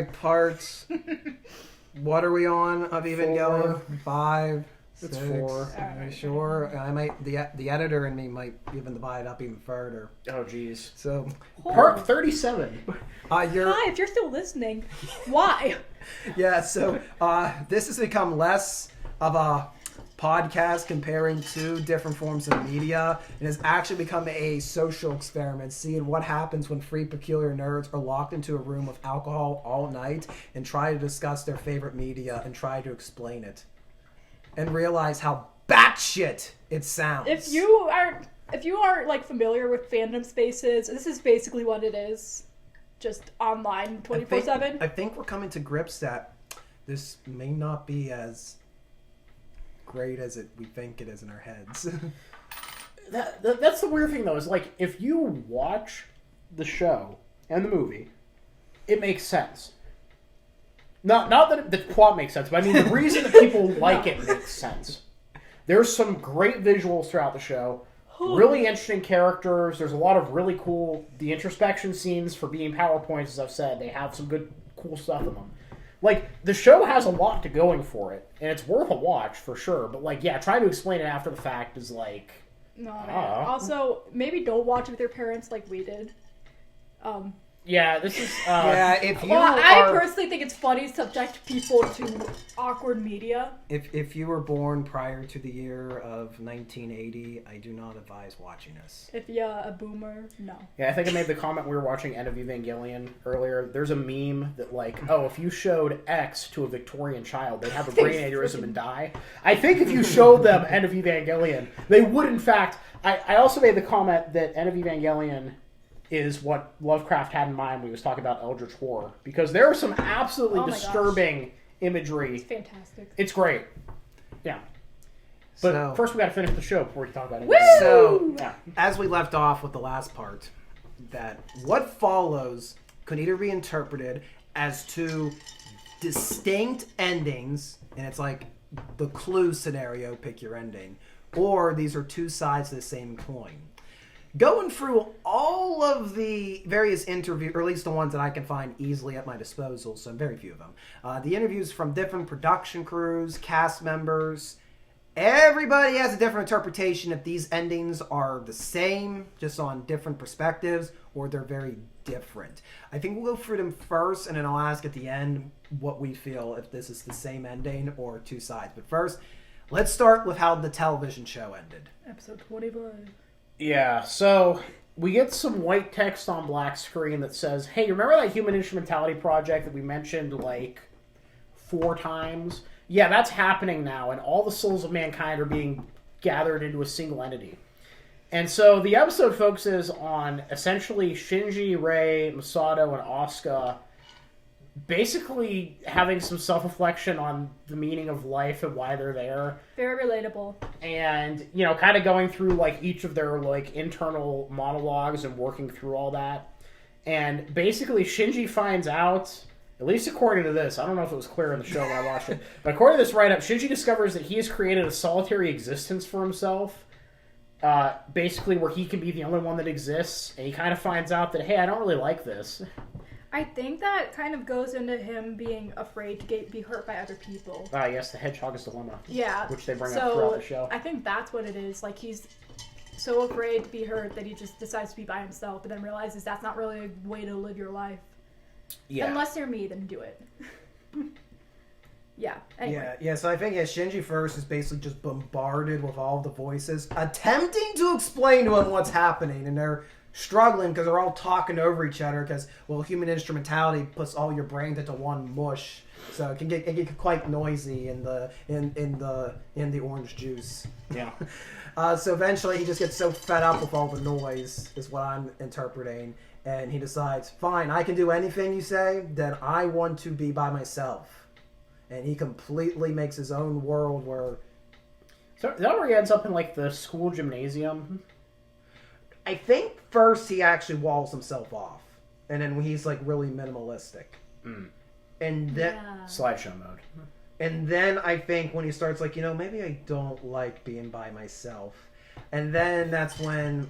right, parts. What are we on of Evangelion? 5, 6. It's 4. Are you sure? I might. The editor and me might even divide up even further. Oh, jeez. So, Part 37. Hi, if you're still listening, why? Yeah. So this has become less of a podcast comparing two different forms of media, and has actually become a social experiment, seeing what happens when three peculiar nerds are locked into a room with alcohol all night and try to discuss their favorite media and try to explain it, and realize how batshit it sounds. If you are like familiar with fandom spaces, this is basically what it is, just online 24/7. I think we're coming to grips that this may not be as great as we think it is in our heads. That's the weird thing, though, is like, if you watch the show and the movie, it makes sense. Not that the plot makes sense, but I mean the reason that people like it makes sense. There's some great visuals throughout the show, really interesting characters. There's a lot of really cool, the introspection scenes for being PowerPoints, as I've said, they have some good, cool stuff in them. Like, the show has a lot to going for it, and it's worth a watch, for sure. But, like, yeah, trying to explain it after the fact is, like... No, man. Also, maybe don't watch it with your parents like we did. Yeah, this is... yeah, if you well, I personally think it's funny to subject people to awkward media. If you were born prior to the year of 1980, I do not advise watching this. If you're a boomer, no. Yeah, I think I made the comment we were watching End of Evangelion earlier. There's a meme that, like, oh, if you showed X to a Victorian child, they'd have a brain aneurysm and die. I think if you showed them End of Evangelion, they would, in fact... I also made the comment that End of Evangelion is what Lovecraft had in mind when he was talking about Eldritch Horror. Because there are some absolutely disturbing imagery. It's fantastic. It's great. Yeah. But so, first we got to finish the show before we talk about it. So, as we left off with the last part, that what follows could either be interpreted as two distinct endings, and it's like the Clue scenario, pick your ending, or these are two sides of the same coin. Going through all of the various interviews, or at least the ones that I can find easily at my disposal, so very few of them, the interviews from different production crews, cast members, everybody has a different interpretation if these endings are the same, just on different perspectives, or they're very different. I think we'll go through them first, and then I'll ask at the end what we feel, if this is the same ending or two sides. But first, let's start with how the television show ended. Episode 25. Yeah, so we get some white text on black screen that says, hey, remember that human instrumentality project that we mentioned like 4 times? Yeah, that's happening now, and all the souls of mankind are being gathered into a single entity. And so the episode focuses on essentially Shinji, Rei, Masato, and Asuka basically having some self-reflection on the meaning of life and why they're there. Very relatable. And, you know, kind of going through, like, each of their, like, internal monologues and working through all that. And basically Shinji finds out, at least according to this, I don't know if it was clear in the show when I watched it, but according to this write-up, Shinji discovers that he has created a solitary existence for himself, basically where he can be the only one that exists, and he kind of finds out that, hey, I don't really like this. I think that kind of goes into him being afraid to be hurt by other people. Yes, the Hedgehog's Dilemma. Yeah. Which they bring up throughout the show. I think that's what it is. Like, he's so afraid to be hurt that he just decides to be by himself, but then realizes that's not really a way to live your life. Yeah. Unless you're me, then do it. Yeah. Anyway. Yeah. So I think Shinji first is basically just bombarded with all the voices, attempting to explain to him what's happening, and they're struggling because they're all talking over each other because, well, human instrumentality puts all your brains into one mush, so it can get quite noisy in the orange juice. Yeah. So eventually he just gets so fed up with all the noise, is what I'm interpreting, and he decides, fine, I can do anything you say, then I want to be by myself. And he completely makes his own world where... So is that where he ends up in, like, the school gymnasium? I think first he actually walls himself off, and then he's like really minimalistic, and then slideshow mode. And then I think when he starts like, maybe I don't like being by myself, and then that's when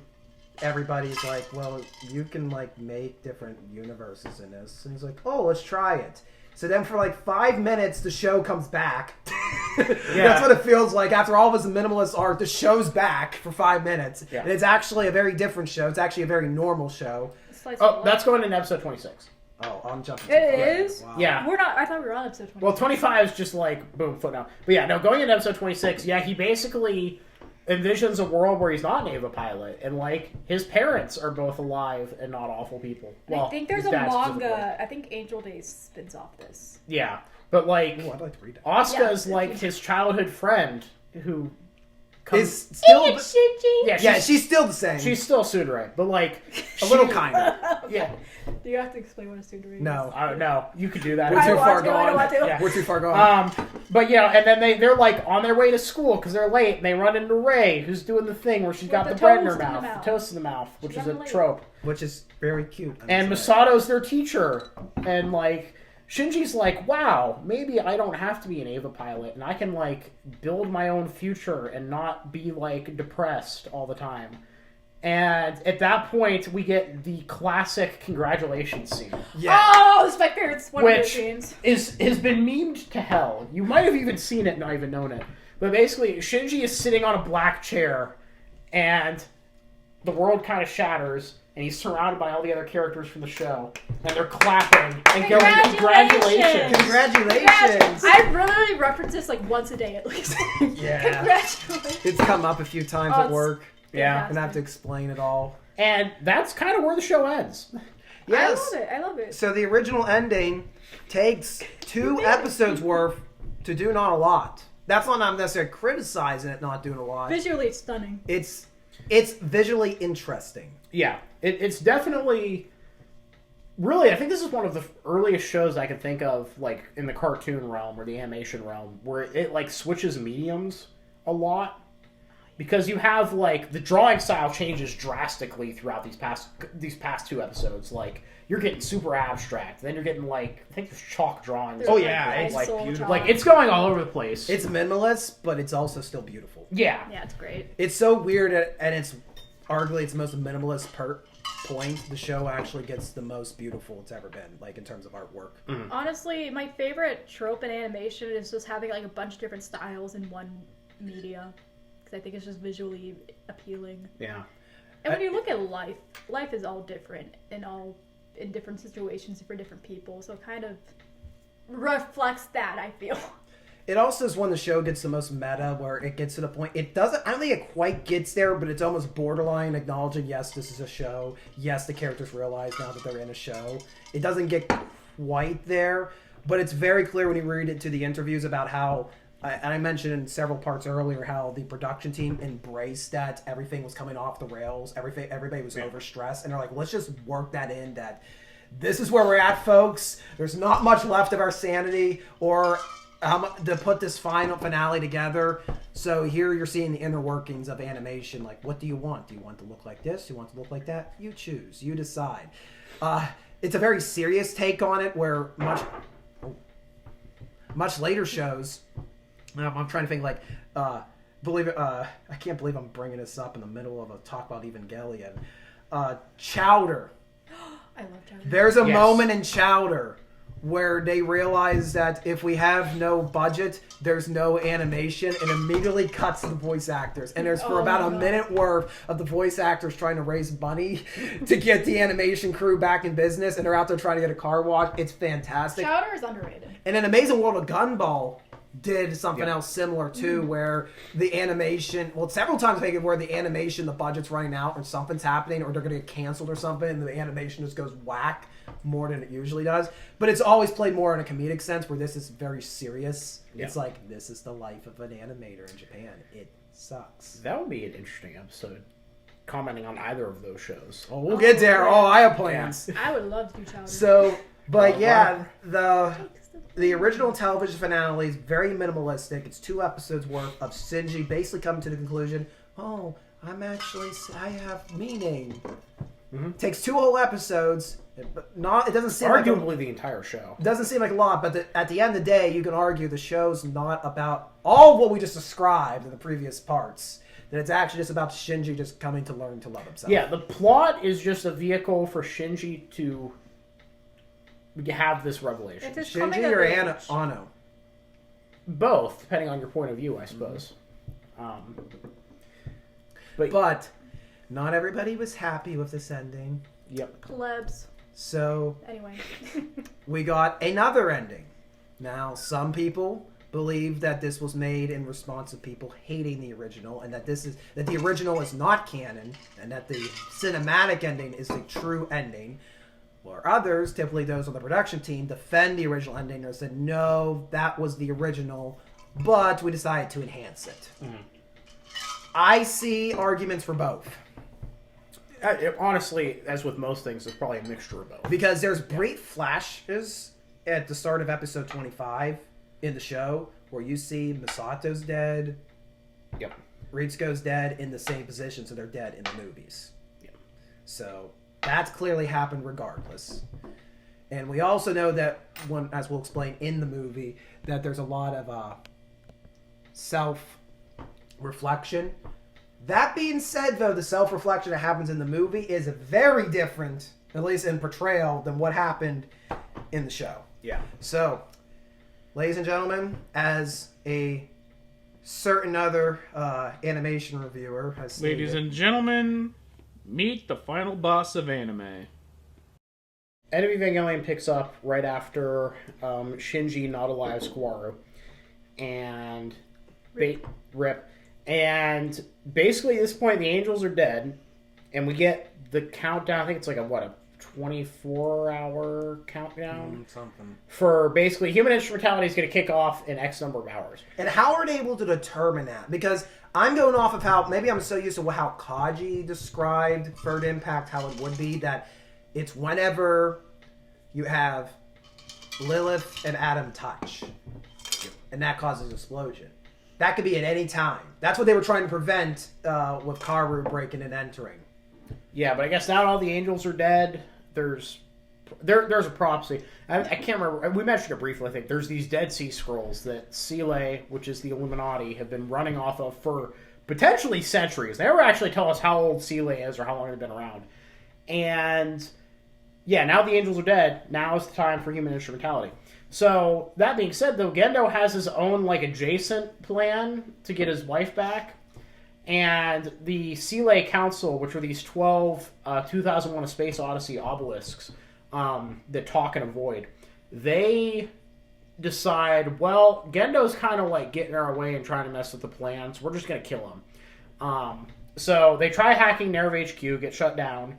everybody's like, well, you can like make different universes in this, and he's like, oh, let's try it. So then for like 5 minutes, the show comes back. That's what it feels like. After all of his minimalist art, the show's back for 5 minutes. Yeah. And it's actually a very different show. It's actually a very normal show. Oh, that's going in episode 26. Oh, I'm jumping. It is? Wow. Yeah. We're not. I thought we were on episode 26. Well, 25 is just like, boom, footnote. But yeah, no, going into episode 26, yeah, he basically envisions a world where he's not an Eva pilot, and like his parents are both alive and not awful people. Well, I think there's a manga. I think Angel Days spins off this. Yeah, but like, I'd like to read it. Asuka's like his childhood friend who is still Shinji. She's still the same. She's still Tsundere, but like a little kind of. Yeah. Do you have to explain what a Tsundere is? No, you could do that. We're too far gone. Yeah. We're too far gone. But yeah, and then they're like on their way to school because they're late, and they run into Rei, who's doing the thing where she's got the bread in her mouth, the toast in the mouth, which is a trope, which is very cute. And Masato's their teacher, and like Shinji's like, wow, maybe I don't have to be an Eva pilot, and I can like build my own future and not be like depressed all the time. And at that point, we get the classic congratulations scene. Yeah. Oh, it's my favorite one of those scenes. Which has been memed to hell. You might have even seen it and not even known it. But basically, Shinji is sitting on a black chair, and the world kind of shatters, and he's surrounded by all the other characters from the show, and they're clapping and going, congratulations! Congratulations! I really reference this like once a day at least. Yeah. Congratulations! It's come up a few times at work. Yeah. And I have to explain it all. And that's kind of where the show ends. Yes. I love it. So the original ending takes 2 episodes worth to do not a lot. That's not I'm necessarily criticizing it not doing a lot. Visually, it's stunning. It's visually interesting. Yeah. It's definitely... Really, I think this is one of the earliest shows I can think of, like, in the cartoon realm or the animation realm, where it, like, switches mediums a lot. Because you have, like, the drawing style changes drastically throughout these past 2 episodes. Like, you're getting super abstract. Then you're getting, like, I think there's chalk drawings. Oh, yeah. It's, like, beautiful. Like, it's going all over the place. It's minimalist, but it's also still beautiful. Yeah. Yeah, it's great. It's so weird, and it's arguably its most minimalist point. The show actually gets the most beautiful it's ever been, like, in terms of artwork. Mm-hmm. Honestly, my favorite trope in animation is just having, like, a bunch of different styles in one media. I think it's just visually appealing. Yeah. And when you look at life is all different and all in different situations for different people. So it kind of reflects that, I feel. It also is when the show gets the most meta, where it gets to the point. I don't think it quite gets there, but it's almost borderline acknowledging, yes, this is a show. Yes, the characters realize now that they're in a show. It doesn't get quite there, but it's very clear when you read into the interviews about how... And I mentioned in several parts earlier how the production team embraced that everything was coming off the rails, everybody was overstressed, and they're like, let's just work that in, that this is where we're at, folks. There's not much left of our sanity or to put this final finale together. So here you're seeing the inner workings of animation. Like, what do you want? Do you want to look like this? Do you want to look like that? You choose. You decide. It's a very serious take on it, where much later shows... I'm trying to think, like, I can't believe I'm bringing this up in the middle of a talk about Evangelion. Chowder. I love Chowder. There's a moment in Chowder where they realize that if we have no budget, there's no animation, and immediately cuts to the voice actors. And there's for about a minute worth of the voice actors trying to raise money to get the animation crew back in business, and they're out there trying to get a car wash. It's fantastic. Chowder is underrated. And an Amazing World of Gumball did something else similar too, where the animation, several times I think where the animation, the budget's running out or something's happening or they're going to get canceled or something, and the animation just goes whack more than it usually does. But it's always played more in a comedic sense, where this is very serious. Yeah. It's like, this is the life of an animator in Japan. It sucks. That would be an interesting episode, commenting on either of those shows. Oh, we'll get there. Oh, I have plans. I would love to do Chowder. So, but the original television finale is very minimalistic. It's 2 episodes worth of Shinji basically coming to the conclusion, I have meaning. Mm-hmm. Takes 2 whole episodes, but it doesn't seem arguably the entire show. It doesn't seem like a lot, but at the end of the day, you can argue the show's not about all of what we just described in the previous parts. that it's actually just about Shinji just coming to learn to love himself. Yeah, the plot is just a vehicle for Shinji to have this revelation. It's coming Shinji of or age. Anno? Both, depending on your point of view, I suppose. But not everybody was happy with this ending. Yep. Plebs. So Anyway. we got another ending. Now, some people believe that this was made in response to people hating the original, and that the original is not canon, and that the cinematic ending is the true ending. Or others, typically those on the production team, defend the original ending and said, no, that was the original, but we decided to enhance it. Mm-hmm. I see arguments for both. Honestly, as with most things, it's probably a mixture of both. Because there's brief flashes at the start of episode 25 in the show where you see Misato's dead, Yep. Ritsuko's dead in the same position, so they're dead in the movies. Yep. So that's clearly happened regardless. And we also know that, as we'll explain in the movie, that there's a lot of self-reflection. That being said, though, the self-reflection that happens in the movie is very different, at least in portrayal, than what happened in the show. Yeah. So, ladies and gentlemen, as a certain other animation reviewer has stated... Ladies and gentlemen, meet the final boss of anime. End of Evangelion picks up right after Shinji not alive Squaru. And... Rip. And basically at this point the angels are dead. And we get the countdown. I think it's like a 24-hour countdown? Something. For basically human instrumentality is going to kick off in X number of hours. And how are they able to determine that? Because I'm going off of how, maybe I'm so used to how Kaji described Third Impact, how it would be, that it's whenever you have Lilith and Adam touch. And that causes an explosion. That could be at any time. That's what they were trying to prevent with Karu breaking and entering. Yeah, but I guess now all the angels are dead. There's a prophecy. I can't remember. We mentioned it briefly, I think. There's these Dead Sea Scrolls that Sile, which is the Illuminati, have been running off of for potentially centuries. They never actually tell us how old Sile is or how long they've been around. And, yeah, now the angels are dead. Now is the time for human instrumentality. So, that being said, though, Gendo has his own, adjacent plan to get his wife back. And the Sile Council, which are these 12 2001 A Space Odyssey obelisks that talk and avoid, they decide, well, Gendo's kind of getting in our way and trying to mess with the plans. We're just going to kill him. So they try hacking Nerve HQ, get shut down.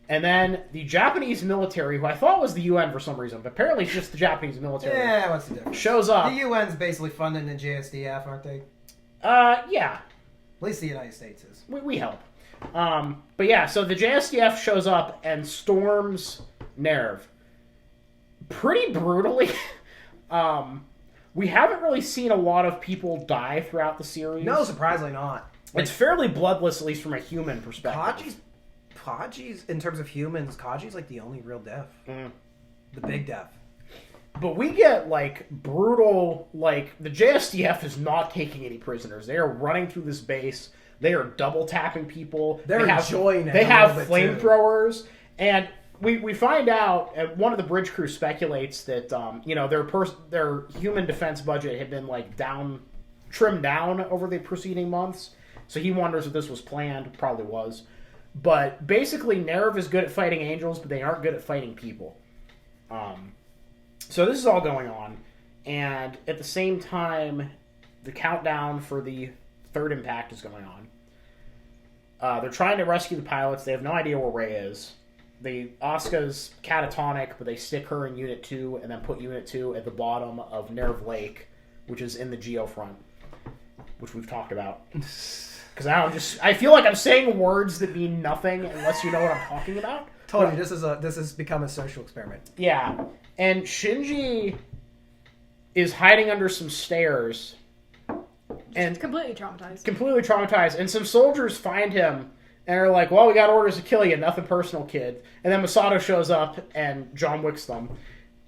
And then the Japanese military, who I thought was the UN for some reason, but apparently it's just the Japanese military. Yeah, what's the difference? Shows up. The UN's basically funding the JSDF, aren't they? Yeah. At least the United States is. We help. But yeah, so the JSDF shows up and storms Nerve. Pretty brutally. We haven't really seen a lot of people die throughout the series. No, surprisingly not. It's fairly bloodless, at least from a human perspective. Kaji's, in terms of humans, Kaji's the only real death. The big death. But we get, brutal, the JSDF is not taking any prisoners. They are running through this base. They are double tapping people. They're enjoying it. They have flamethrowers. And we find out, one of the bridge crew speculates that, their human defense budget had been, trimmed down over the preceding months. So he wonders if this was planned. Probably was. But basically, Nerve is good at fighting angels, but they aren't good at fighting people. So this is all going on, and at the same time, the countdown for the Third Impact is going on. They're trying to rescue the pilots. They have no idea where Rei is. Asuka's catatonic, but they stick her in Unit 2 and then put Unit 2 at the bottom of Nerve Lake, which is in the Geofront, which we've talked about. Because I feel like I'm saying words that mean nothing unless you know what I'm talking about. Told you, this has become a social experiment. Yeah. And Shinji is hiding under some stairs. And completely traumatized. And some soldiers find him and are like, well, we got orders to kill you. Nothing personal, kid. And then Masato shows up and John Wicks them.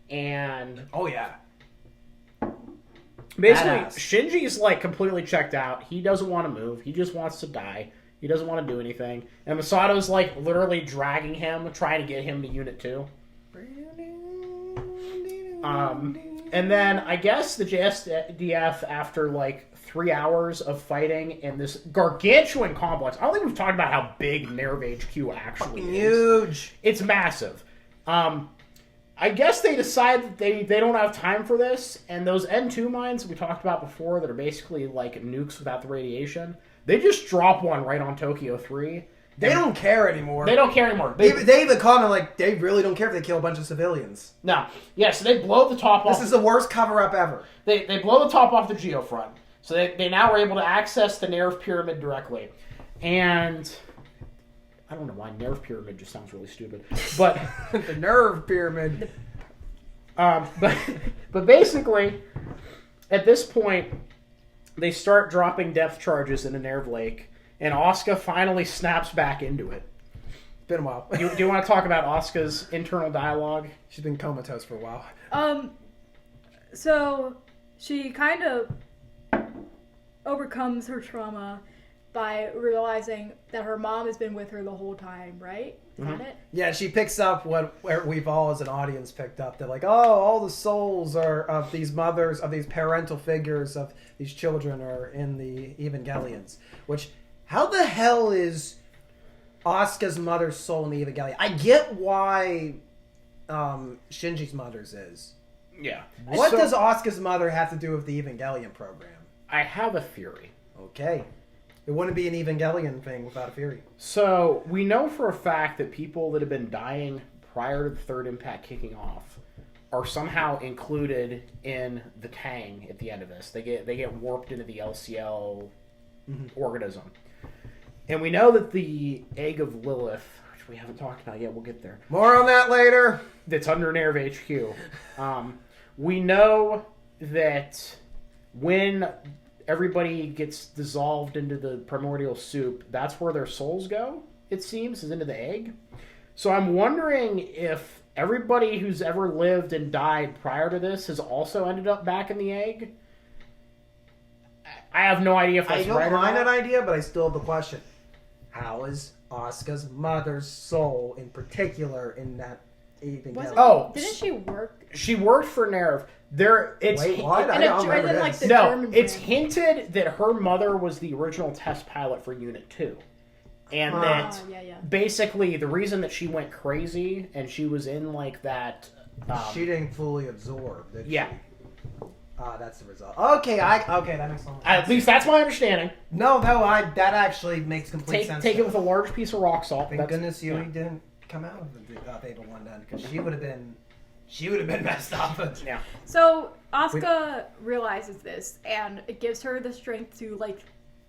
And... Oh, yeah. Basically, Badass. Shinji's like completely checked out. He doesn't want to move. He just wants to die. He doesn't want to do anything. And Masato's like literally dragging him, trying to get him to Unit 2. And then I guess the JSDF, after like 3 hours of fighting in this gargantuan complex. I don't think we've talked about how big Nerve HQ actually is. Huge. It's massive. I guess they decide that they don't have time for this, and those N2 mines we talked about before that are basically like nukes without the radiation, they just drop one right on Tokyo 3. They don't care anymore. They don't care anymore. They even comment like they really don't care if they kill a bunch of civilians. No. Yeah, so they blow the top off. This is the worst cover-up ever. They blow the top off the geofront. So they now are able to access the Nerve Pyramid directly. And I don't know why Nerve Pyramid just sounds really stupid. But The Nerve Pyramid. but basically, at this point, they start dropping depth charges into Nerve Lake, and Asuka finally snaps back into it. It's been a while. Do you want to talk about Asuka's internal dialogue? She's been comatose for a while. So she kind of overcomes her trauma by realizing that her mom has been with her the whole time, right? Is that it? Yeah, she picks up where we've all as an audience picked up. They're like, oh, all the souls are of these mothers, of these parental figures, of these children are in the Evangelions. Which, how the hell is Asuka's mother's soul in the Evangelion? I get why Shinji's mother's is. Yeah. What does Asuka's mother have to do with the Evangelion program? I have a theory. Okay. It wouldn't be an Evangelion thing without a theory. So, we know for a fact that people that have been dying prior to the third impact kicking off are somehow included in the Tang at the end of this. They get warped into the LCL organism. And we know that the egg of Lilith, which we haven't talked about yet, we'll get there, More on that later. that's under Nerve HQ. We know that when everybody gets dissolved into the primordial soup, that's where their souls go, it seems, is into the egg. So I'm wondering if everybody who's ever lived and died prior to this has also ended up back in the egg. I have no idea if that's I don't right or mind not. that idea, but I still have the question. How is Asuka's mother's soul in particular in that Evangelion? Oh, Didn't she work? She worked for Nerve. Wait, what? I don't remember like this. the No, German it's brand. hinted that her mother was the original test pilot for Unit 2. And that yeah. basically the reason that she went crazy and she was in like that... She didn't fully absorb. Did Yeah. She? That's the result. Okay, that makes sense. At least that's my understanding. No, that actually makes complete sense. Take it with a large piece of rock salt. Thank goodness Yui didn't come out of Ava 1 then, because she would have been messed up. Yeah. So Asuka realizes this, and it gives her the strength to like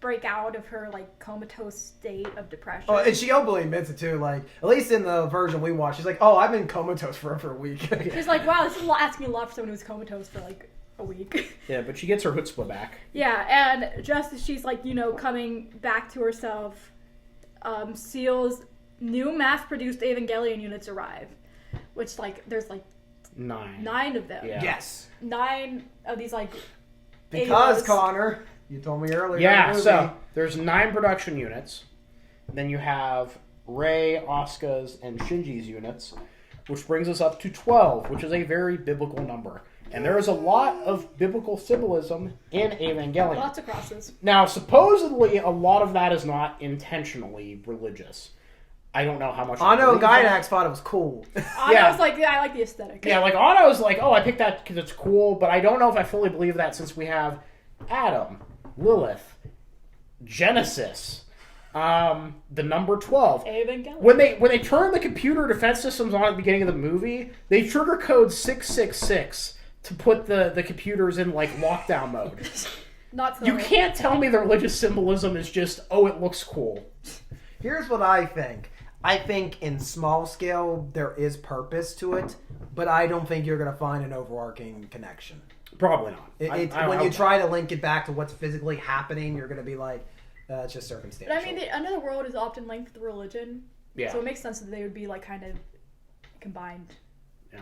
break out of her like comatose state of depression. Oh, and she openly admits it too. Like, at least in the version we watched, she's like, "Oh, I've been comatose for a week." She's like, "Wow, this is asking a lot for someone who's comatose for like a week." Yeah, but she gets her chutzpah back. Yeah, and just as she's like, coming back to herself, Seal's new mass-produced Evangelion units arrive, which like there's like 9 of them. Yeah. Yes, 9 of these like. because Avas. Connor, you told me earlier. Yeah, in the movie, so there's 9 production units. Then you have Rei, Asuka's, and Shinji's units, which brings us up to 12, which is a very biblical number. And there is a lot of biblical symbolism in Evangelion. Lots of crosses. Now, supposedly, a lot of that is not intentionally religious. I don't know how much. I know believe that. Gynax thought it was cool. I was like, yeah, I like the aesthetic. Yeah, like Anna was like, oh, I picked that because it's cool, but I don't know if I fully believe that since we have Adam, Lilith, Genesis, the number 12. Evangelion. When they turn the computer defense systems on at the beginning of the movie, they trigger code 666 to put the computers in like lockdown mode. Not so. You can't tell me the religious symbolism is just, oh, it looks cool. Here's what I think. I think in small scale there is purpose to it, but I don't think you're going to find an overarching connection. Probably not. When you try to link it back to what's physically happening, you're going to be like, it's just circumstantial. But I mean, the end of the world is often linked with religion. Yeah. So it makes sense that they would be like kind of combined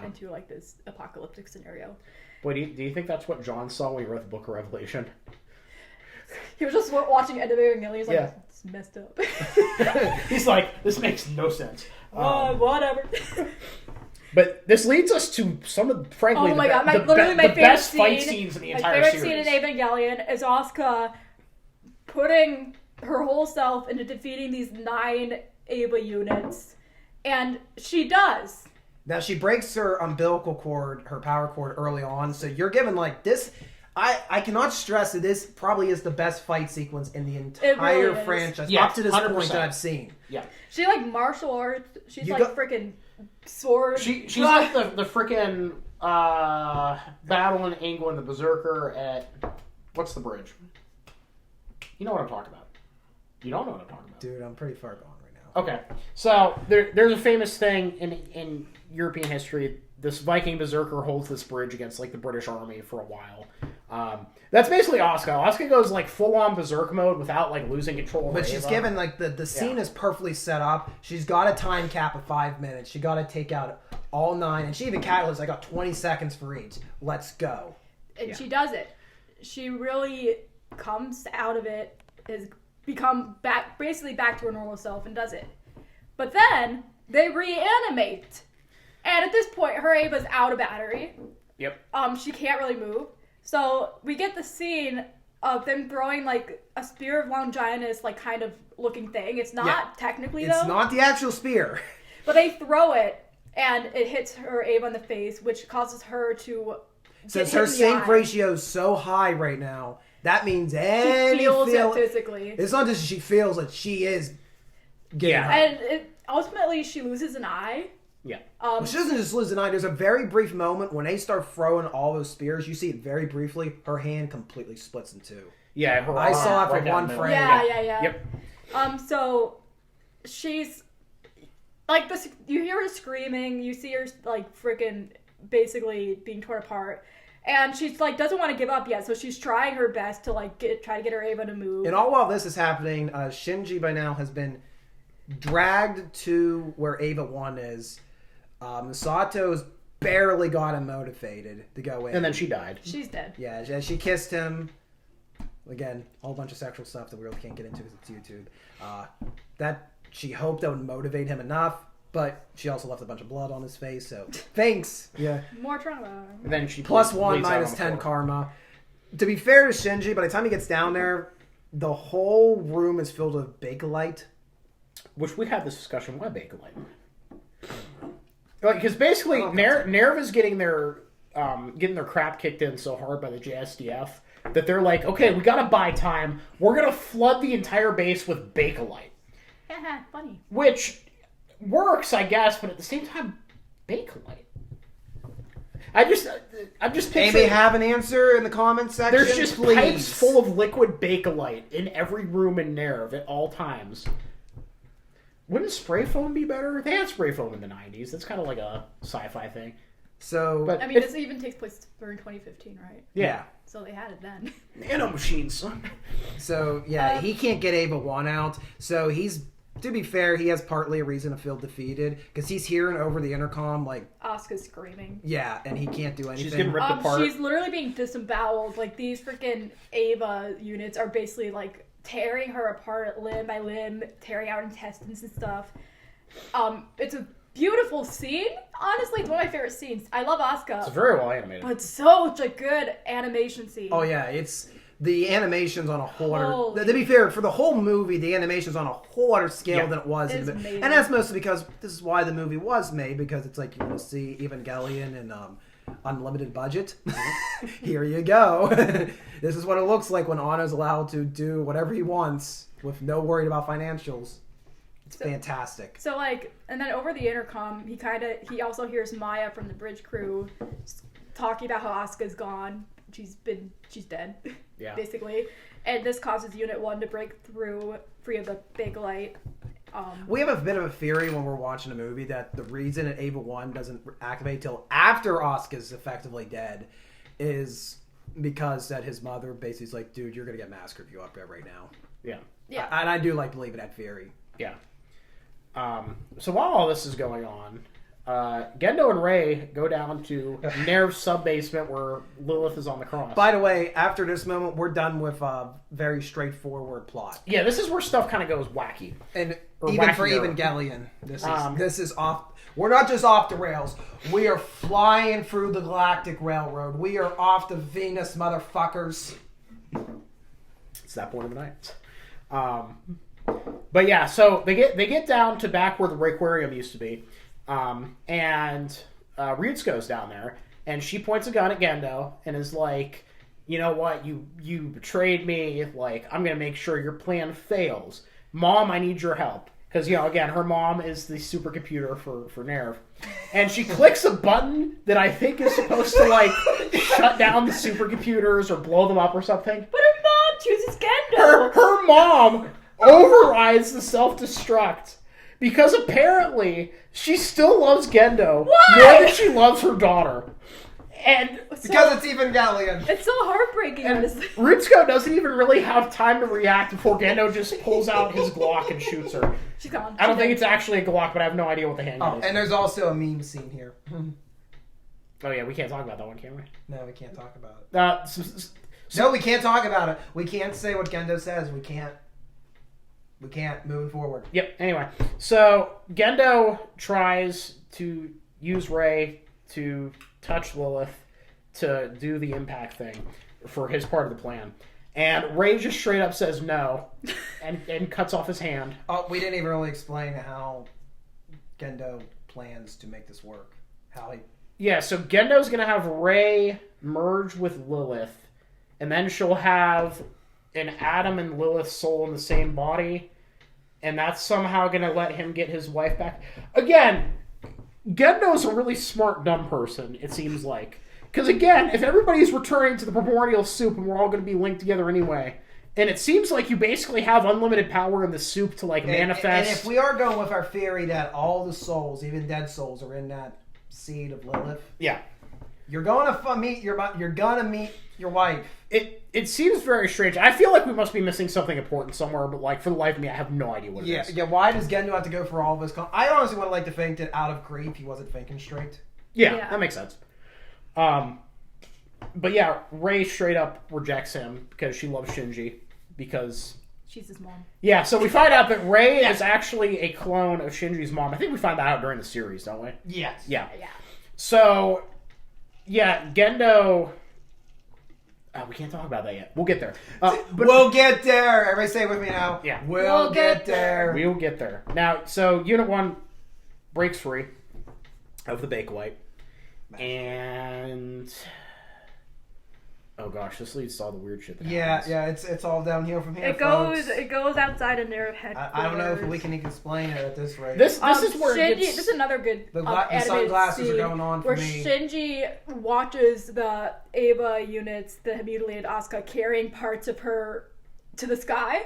into like this apocalyptic scenario. Boy, do you think that's what John saw when he read the Book of Revelation? He was just watching End of Evangelion. He's like, Yeah. it's messed up. He's like, this makes no sense. Whatever. But this leads us to some of, frankly, Oh my god, the favorite best scene, fight scenes in the entire my series. favorite scene in Evangelion is Asuka putting her whole self into defeating these 9 Eva units. And she does. Now she breaks her umbilical cord, her power cord early on, so you're given like this. I cannot stress that this probably is the best fight sequence in the entire really franchise Yes, up to this 100%. point that I've seen. Yeah. She like martial arts. She's You like got- freaking sword. She's like the freaking battle in England, the Berserker at... What's the bridge? You know what I'm talking about. You don't know what I'm talking about. Dude, I'm pretty far gone right now. Okay, so there's a famous thing in European history. This Viking berserker holds this bridge against like the British army for a while. That's basically Asuka. Asuka goes like full on berserk mode without like losing control of But she's Eva. given like the scene is perfectly set up. She's got a time cap of 5 minutes. She got to take out all 9, and she even calculates I got 20 seconds for each. Let's go. And she does it. She really comes out of it, has become basically back to her normal self, and does it. But then they reanimate, and at this point, her Ava's out of battery. Yep. She can't really move. So we get the scene of them throwing like a spear of Longinus, like kind of looking thing. It's not technically It's though. not the actual spear. But they throw it, and it hits her Ava in the face, which causes her to. Since get her hit in the sync eye. ratio is so high right now, that means She any feels feel. it physically. It's not just she feels it; she is getting Yeah. hurt. And ultimately, she loses an eye. Yeah. Well, she doesn't just lose an eye. There's a very brief moment when they start throwing all those spears. You see it very briefly. Her hand completely splits in 2. Yeah. Her I arm saw it for right down one the middle. frame. Yeah. Yep. So she's like this. You hear her screaming. You see her like freaking basically being torn apart, and she's like doesn't want to give up yet. So she's trying her best to like try to get her Ava to move. And all while this is happening, Shinji by now has been dragged to where Ava 1 is. Misato's barely got him motivated to go in. And then she died. She's dead. Yeah, she kissed him. Again, a whole bunch of sexual stuff that we really can't get into because it's YouTube. That she hoped that would motivate him enough, but she also left a bunch of blood on his face, so thanks. Yeah. More trauma. And then she Plus bleeds 1, out minus on the 10 floor. karma. To be fair to Shinji, by the time he gets down there, the whole room is filled with Bakelite. Which we had this discussion. Why Bakelite? Because basically, Nerva's getting their crap kicked in so hard by the JSDF that they're like, okay, we gotta buy time. We're gonna flood the entire base with Bakelite. Funny. Which works, I guess, but at the same time, Bakelite. I'm just picturing... Anybody have an answer in the comments section? There's just please. pipes full of liquid Bakelite in every room in Nerv at all times. Wouldn't spray foam be better? They had spray foam in the 90s. That's kind of like a sci-fi thing. So, But I mean, this even takes place in 2015, right? yeah. So they had it then. Nano machines, son. So yeah, he can't get Ava 1 out. So he's, to be fair, he has partly a reason to feel defeated because he's hearing over the intercom like, Asuka's screaming. yeah, and he can't do anything. She's getting ripped apart. She's literally being disemboweled. Like these freaking Ava units are basically like tearing her apart limb by limb, tearing out intestines and stuff. It's a beautiful scene. Honestly, it's one of my favorite scenes. I love Asuka. It's very well animated. But such a good animation scene. Oh yeah, it's the animation's on a whole Holy. other. To be fair, for the whole movie, the animation's on a whole other scale Yeah. than it was. It's in the, amazing. and that's mostly because this is why the movie was made, because it's like you want to see Evangelion and unlimited budget. Here you go. This is what it looks like when Anno's allowed to do whatever he wants with no worry about financials. It's fantastic. So like, and then over the intercom, he also hears Maya from the bridge crew talking about how Asuka's gone. She's dead. Yeah. Basically. And this causes Unit 1 to break free of the Bakelite. We have a bit of a theory when we're watching a movie that the reason that Ava 1 doesn't activate till after Asuka's effectively dead is because that his mother basically is like, dude, you're going to get massacred if you up there right now. Yeah. Yeah. And I do like believe in that theory. Yeah. So while all this is going on, Gendo and Rei go down to Nerv's sub-basement where Lilith is on the cross. By the way, after this moment, we're done with a very straightforward plot. Yeah, this is where stuff kind of goes wacky. And Or even for wackier. Evangelion, this is off. We're not just off the rails. We are flying through the Galactic Railroad. We are off the Venus, motherfuckers. It's that point of the night. But yeah, so they get down to back where the Requarium used to be, and Ryutsuko's down there, and she points a gun at Gendo and is like, "You know what? You betrayed me. Like, I'm gonna make sure your plan fails. Mom, I need your help." Because, again, her mom is the supercomputer for Nerv. And she clicks a button that I think is supposed to, like, shut down the supercomputers or blow them up or something. But her mom chooses Gendo. Her mom overrides the self-destruct because apparently she still loves Gendo Why? more than she loves her daughter. And Because it's Evangelion. It's so heartbreaking. and Honestly. Ritsuko doesn't even really have time to react before Gendo just pulls out his Glock and shoots her. She's gone. I don't think it's actually a Glock, but I have no idea what the handgun is. And there's also a meme scene here. Oh yeah, we can't talk about that one, can we? No, we can't talk about it. So No, we can't talk about it. We can't say what Gendo says. We can't move forward. Yep, anyway. So, Gendo tries to use Rei to touch Lilith to do the impact thing for his part of the plan. And Rei just straight up says no and cuts off his hand. Oh, we didn't even really explain how Gendo plans to make this work. Yeah, so Gendo's going to have Rei merge with Lilith, and then she'll have an Adam and Lilith soul in the same body, and that's somehow going to let him get his wife back. Again, Gendo's a really smart, dumb person, it seems like. Because again, if everybody's returning to the primordial soup and we're all going to be linked together anyway, and it seems like you basically have unlimited power in the soup to manifest. And if we are going with our theory that all the souls, even dead souls, are in that seed of Lilith, yeah, you're going to meet your wife. It seems very strange. I feel like we must be missing something important somewhere, but for the life of me, I have no idea what it is. Yeah. Why does Gendo have to go for all this? I honestly would like to think that out of grief, he wasn't thinking straight. Yeah, that makes sense. But yeah, Rei straight up rejects him because she loves Shinji because she's his mom. Yeah, so we find out that Rei is actually a clone of Shinji's mom. I think we find that out during the series, don't we? Yes. Yeah. So, yeah, Gendo. We can't talk about that yet. We'll get there. But we'll get there. Everybody say it with me now. Yeah. We'll get there. We'll get there. Now, so Unit 1 breaks free of the Bakelite. And oh gosh, this leads to all the weird shit that happens. Yeah, it's all downhill from here. It goes outside of their headquarters. I don't know if we can even explain it at this rate. This is where Shinji, it gets... this is another good the animated sunglasses scene are going on for where me. Shinji watches the Eva units, the mutilated Asuka, carrying parts of her to the sky.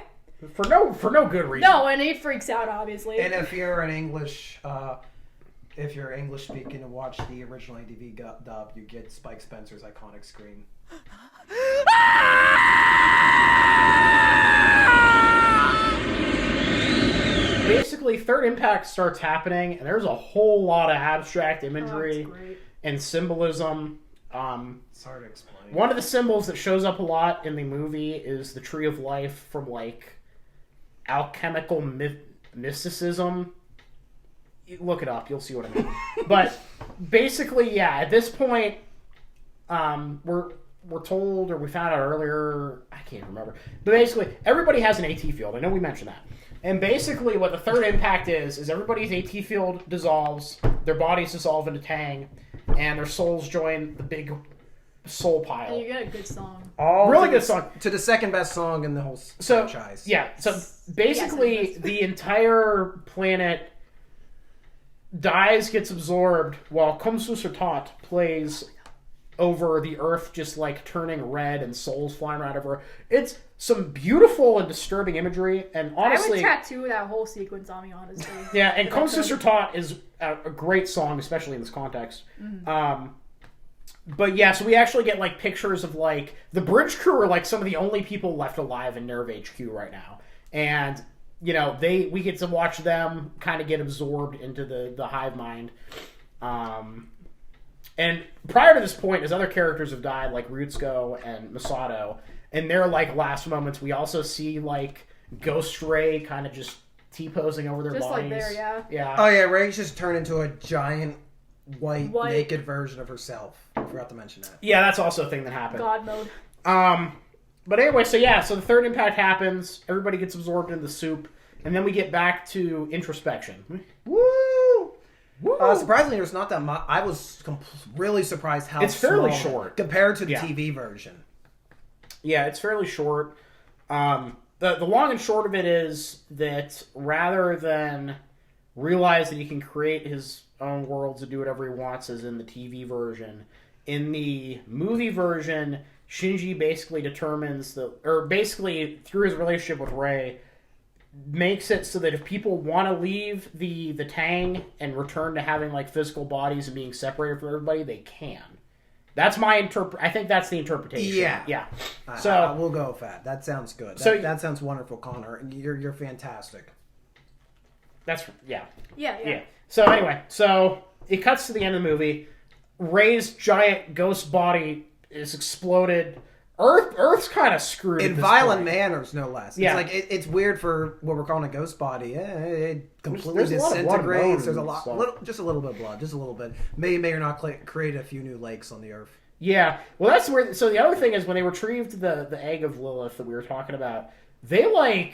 For no good reason. No, and he freaks out, obviously. And if you're an English, if you're English speaking and watch the original ADV dub, you get Spike Spencer's iconic scream. Basically, Third Impact starts happening, and there's a whole lot of abstract imagery and symbolism. It's hard to explain. One of the symbols that shows up a lot in the movie is the Tree of Life from alchemical mysticism. Look it up, you'll see what I mean. But basically, yeah, at this point, we're told, or we found out earlier, I can't remember, but basically, everybody has an AT field. I know we mentioned that. And basically, what the Third Impact is everybody's AT field dissolves, their bodies dissolve into Tang, and their souls join the big soul pile. And you get a good song. Really good song. To the second best song in the whole franchise. Yeah, so basically, the entire planet dies, gets absorbed, while Komsusurtat plays over the earth, just turning red and souls flying around everywhere. It's some beautiful and disturbing imagery, and honestly, I would tattoo that whole sequence on me, honestly. Yeah, and Komsusurtat is a great song, especially in this context. Mm-hmm. But yeah, so we actually get pictures of the bridge crew are some of the only people left alive in Nerve HQ right now, and we get to watch them kind of get absorbed into the hive mind. And prior to this point, his other characters have died, like Ryutsuko and Masato. In their like last moments, we also see like Ghost Ray kind of just T-posing over their Just bodies. like there, yeah. Yeah. Oh yeah, Ray's just turned into a giant white naked version of herself. I forgot to mention that. Yeah, that's also a thing that happened. God mode. But anyway, so the third impact happens. Everybody gets absorbed in the soup, and then we get back to introspection. Woo! Woo! Surprisingly, there's not that much. I was really surprised how It's fairly small short compared to the TV version. Yeah, it's fairly short. The long and short of it is that rather than realize that he can create his own worlds and do whatever he wants as in the TV version, in the movie version, Shinji basically basically through his relationship with Rei, makes it so that if people want to leave the Tang and return to having like physical bodies and being separated from everybody, they can. That's my I think that's the interpretation. Yeah. So we'll go with that. That sounds good. That sounds wonderful, Connor. You're fantastic. Yeah. So anyway, it cuts to the end of the movie. Rei's giant ghost body is exploded. Earth's kind of screwed In at this violent point. manners, no less. Yeah. It's like it's weird for what we're calling a ghost body. It completely There's a lot of blood and disintegrates. bones There's a and lot, stuff. just a little bit of blood, just a little bit. May or not create a few new lakes on the earth. Yeah, well, that's where. So the other thing is when they retrieved the egg of Lilith that we were talking about, they like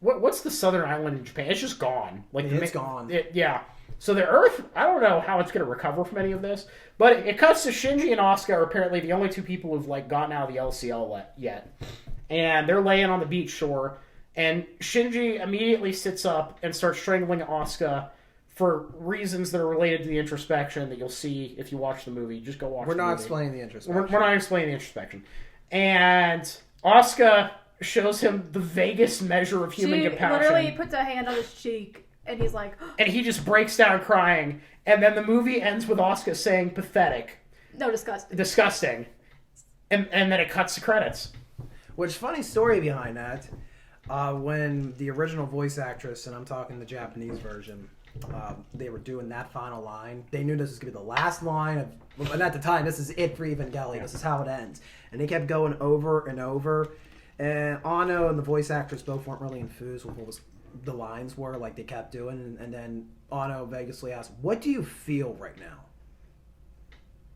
what's the southern island in Japan? It's just gone. Like It's gone. Yeah. So the Earth, I don't know how it's going to recover from any of this, but it cuts to Shinji and Asuka are apparently the only two people who've like gotten out of the LCL yet, and they're laying on the beach shore, and Shinji immediately sits up and starts strangling Asuka for reasons that are related to the introspection that you'll see if you watch the movie. Just go watch the movie. We're not explaining the introspection. We're not explaining the introspection. And Asuka shows him the vaguest measure of human She compassion. literally puts a hand on his cheek, and he's like... And he just breaks down crying. And then the movie ends with Asuka saying, pathetic. No, disgusting. Disgusting. And then it cuts to credits. Which, funny story behind that, when the original voice actress, and I'm talking the Japanese version, they were doing that final line, they knew this was going to be the last line of, and at the time, this is it for Evangelion, yeah. This is how it ends. And they kept going over and over, and Anno and the voice actress both weren't really enthused with what the lines were, like they kept doing, and then Anno vaguely asked, "What do you feel right now?"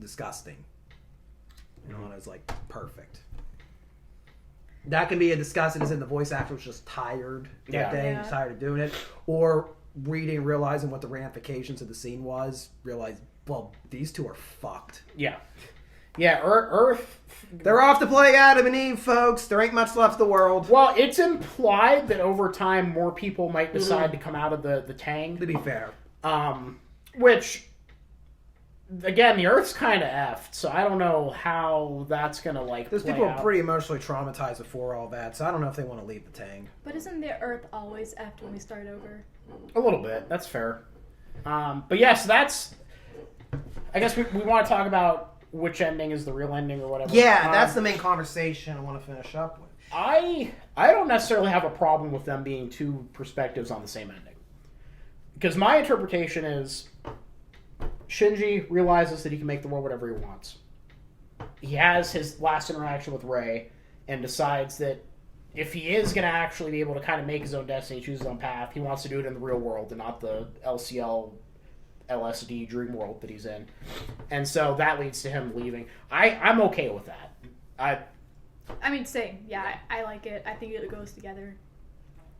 Disgusting. And Anno's like, perfect. That can be a disgusting as in the voice actor was just tired that day, Yeah. tired of doing it, or reading, realizing what the ramifications of the scene was, realize, well, these two are fucked. Yeah. Yeah, Earth... They're off to play Adam and Eve, folks. There ain't much left of the world. Well, it's implied that over time more people might decide to come out of the Tang. To be fair. Which, again, the Earth's kind of effed, so I don't know how that's going to, like, Those play people out. are pretty emotionally traumatized before all that, so I don't know if they want to leave the Tang. But isn't the Earth always after when we start over? A little bit. That's fair. But yes, that's... I guess we want to talk about which ending is the real ending or whatever. Yeah, that's the main conversation I want to finish up with. I don't necessarily have a problem with them being two perspectives on the same ending. Because my interpretation is Shinji realizes that he can make the world whatever he wants. He has his last interaction with Rei and decides that if he is going to actually be able to kind of make his own destiny, choose his own path, he wants to do it in the real world and not the LCL LSD dream world that he's in. And so that leads to him leaving. I'm okay with that. I mean, same. Yeah, I like it. I think it goes together.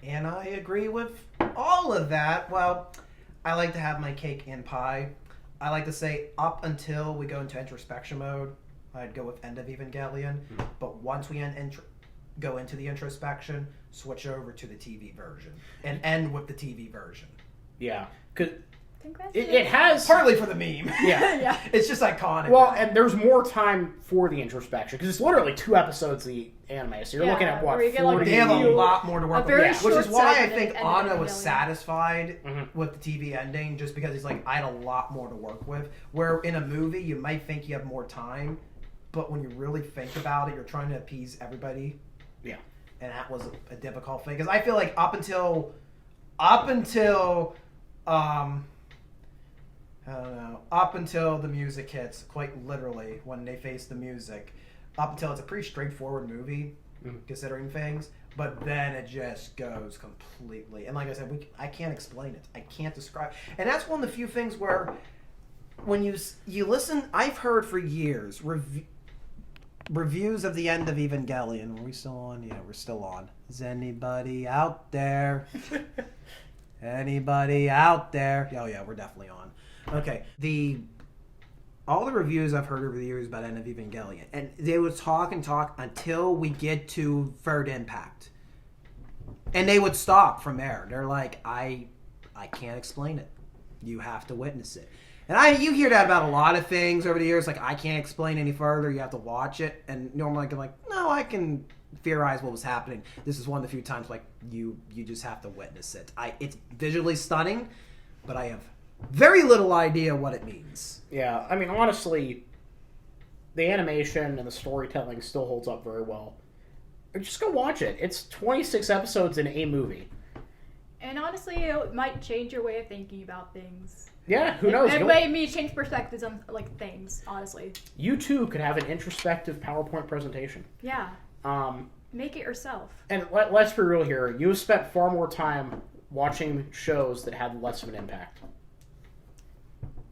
And I agree with all of that. Well, I like to have my cake and pie. I like to say up until we go into introspection mode, I'd go with end of Evangelion. Mm-hmm. But once we go into the introspection, switch over to the TV version. And end with the TV version. Yeah. Because Congratulations. it has... Partly for the meme. Yeah. Yeah. It's just iconic. Well, and there's more time for the introspection because it's literally 2 episodes of the anime, so you're looking at what, where you get, 40? like, they have a lot more to work with. very Yeah. Which is short why I segment think at the end of Anna was Evangelion. satisfied Mm-hmm. with the TV ending, just because he's like, I had a lot more to work with. Where in a movie, you might think you have more time, but when you really think about it, you're trying to appease everybody. Yeah. And that was a difficult thing. Because I feel like up until I don't know. Up until the music hits, quite literally, when they face the music, up until it's a pretty straightforward movie, considering things, but then it just goes completely. And like I said, I can't explain it. I can't describe. And that's one of the few things where, when you listen, I've heard for years reviews of the end of Evangelion. Are we still on? Yeah, we're still on. Is anybody out there? Anybody out there? Oh yeah, we're definitely on. Okay. All the reviews I've heard over the years about End of Evangelion, and they would talk until we get to Third Impact. And they would stop from there. They're like, I can't explain it. You have to witness it. And you hear that about a lot of things over the years, like, I can't explain any further, you have to watch it. And normally I'm like, no, I can theorize what was happening. This is one of the few times, like, you just have to witness it. It's visually stunning, but I have very little idea what it means. Yeah, I mean, honestly, the animation and the storytelling still holds up very well. Just go watch it. It's 26 episodes in a movie. And honestly, it might change your way of thinking about things. Yeah, who knows? It made me change perspectives on things, honestly. You too could have an introspective PowerPoint presentation. Yeah. Make it yourself. And let's be real here. You have spent far more time watching shows that had less of an impact.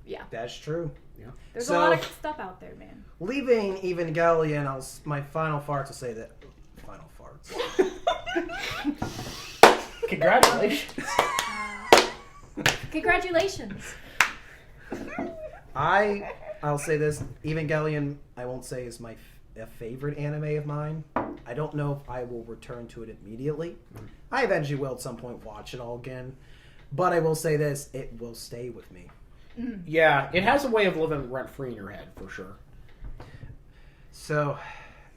Yeah. That's true. Yeah. There's a lot of good stuff out there, man. Leaving Evangelion, my final farts will say that... Final farts. Congratulations. Congratulations. I'll say this. Evangelion, I won't say is a favorite anime of mine. I don't know if I will return to it immediately. I eventually will at some point watch it all again. But I will say this. It will stay with me. Yeah, it has a way of living rent-free in your head, for sure. So,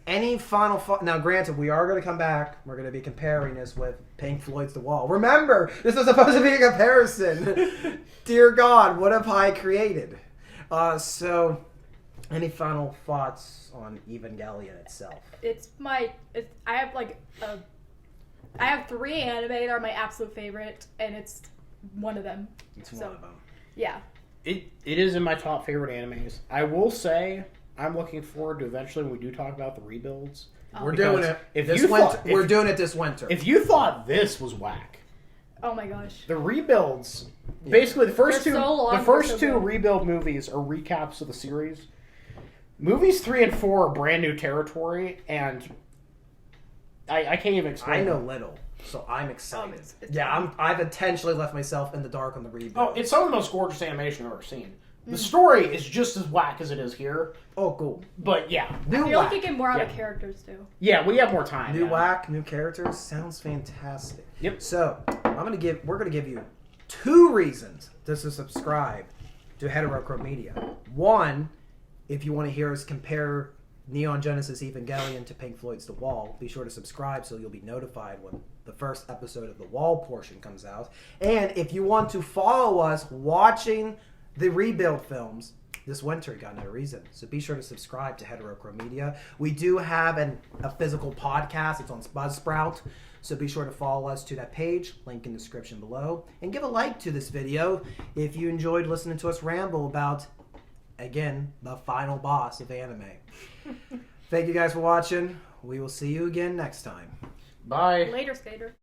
any final thought? Now, granted, we are going to come back. We're going to be comparing this with Pink Floyd's The Wall. Remember, this was supposed to be a comparison. Dear God, what have I created? So, any final thoughts on Evangelion itself? I have 3 anime that are my absolute favorite, and it's one of them. It's one of them. Yeah. It is in my top favorite animes. I will say, I'm looking forward to eventually when we do talk about the rebuilds. We're doing it. We're doing it this winter. If you thought this was whack, oh my gosh, the rebuilds. Basically, the first two good. rebuild movies are recaps of the series. Movies 3 and 4 are brand new territory, and I can't even explain. I know little, so I'm excited. It's I've intentionally left myself in the dark on the rebuild. Oh, it's some of the most gorgeous animation I've ever seen. The story is just as whack as it is here. Oh, cool. But yeah. I feel like you get more out of the characters too. Yeah, we have more time. New whack, new characters. Sounds fantastic. Yep. So, we're gonna give you 2 reasons to subscribe to heterochroMEDIA. 1, if you want to hear us compare Neon Genesis Evangelion to Pink Floyd's The Wall, be sure to subscribe so you'll be notified when the first episode of the Wall portion comes out. And if you want to follow us watching the rebuild films this winter, you got no reason. So be sure to subscribe to heterochroMEDIA. We do have a physical podcast. It's on Buzzsprout. So be sure to follow us to that page, link in the description below. And give a like to this video if you enjoyed listening to us ramble about, again, the final boss of anime. Thank you guys for watching. We will see you again next time. Bye. Later, skater.